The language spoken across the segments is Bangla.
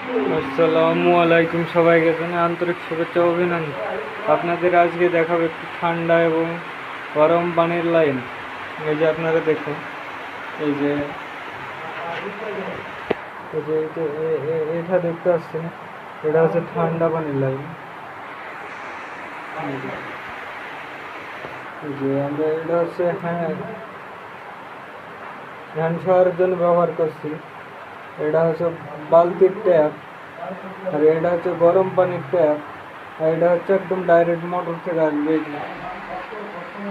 আসসালামু আলাইকুম, সবাইকে জানাই আন্তরিক শুভেচ্ছা ও অভিনন্দন। আপনাদের আজকে দেখাবো একটু ঠান্ডা এবং গরম পানির লাইন। এই যে আপনারা দেখুন, এই যে এই যে এটা দেখতে পাচ্ছেন, এটা হচ্ছে ঠান্ডা পানির লাইন। এই যে আমরা এটা হচ্ছে হ্যান্ড শাওয়ারের জন্য ব্যবহার করছি। এটা হচ্ছে বালতির ট্যাপ, আর এটা হচ্ছে গরম পানির ট্যাপ, আর এটা হচ্ছে একদম ডাইরেক্ট মোটর থেকে আসবে।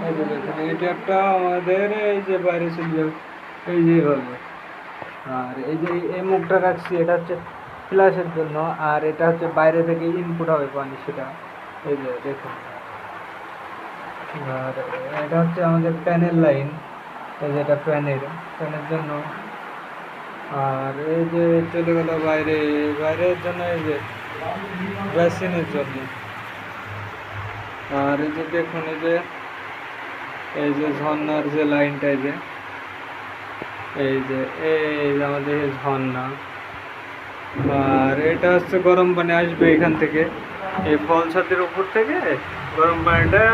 এই যে দেখুন, এই ট্যাপটা আমাদের এই যে বাইরে চলে যাবে, এই যে এইভাবে। আর এই যে এই মুখটা রাখছি, এটা হচ্ছে ফ্ল্যাশের জন্য, আর এটা হচ্ছে বাইরে থেকে ইনপুট হবে পানি, সেটা এই যে দেখুন। আর এটা হচ্ছে আমাদের প্যানের লাইন, এই যে এটা প্যানের জন্য। আর এই যে চলে গেল বাইরের জন্য, এই যে বেসিনের জন্য। আর এই যে দেখুন, এই যে ঝর্ণার যে লাইনটা, এই যে আমাদের ঝর্ণা। আর এটা হচ্ছে গরম পানি আসবে এখান থেকে, এই ফল ছাদের উপর থেকে গরম পানিটা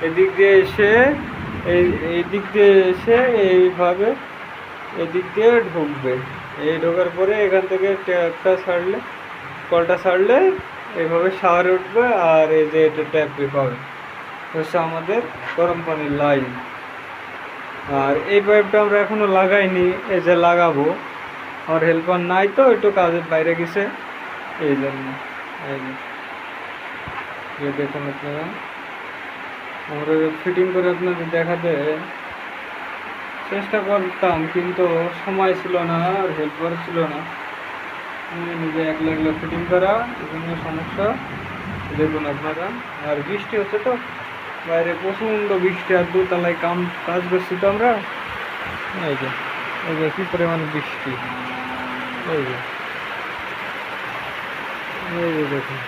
এদিক দিয়ে এসে এই দিক দিয়ে এসে এইভাবে এদিক দিয়ে ঢুকবে। এই ঢোকার পরে এখান থেকে ট্যাপটা ছাড়লে, কলটা ছাড়লে এইভাবে শাওয়ারে উঠবে। আর এই যে এটা ট্যাপে পাবে, হচ্ছে আমাদের গরম পানির লাইন। আর এই পাইপটা আমরা এখনো লাগাইনি, এই যে লাগাবো। আমার হেল্পার নাই তো, একটু কাজের বাইরে গেছে, এই জন্য। এই যে দেখুন আপনারা, আমরা ফিটিং করে আপনাদের দেখাতে চেষ্টা করতাম, কিন্তু সময় ছিল না আর হেল্পার ছিল না, নিজে একলা ফিটিং করা, বিভিন্ন সমস্যা। দেখুন আপনারা, আর বৃষ্টি হচ্ছে তো বাইরে, প্রচণ্ড বৃষ্টি, আর দোতলায় কাজ করছি তো আমরা। এই যে কি পরিমাণ বৃষ্টি, এই যে দেখুন।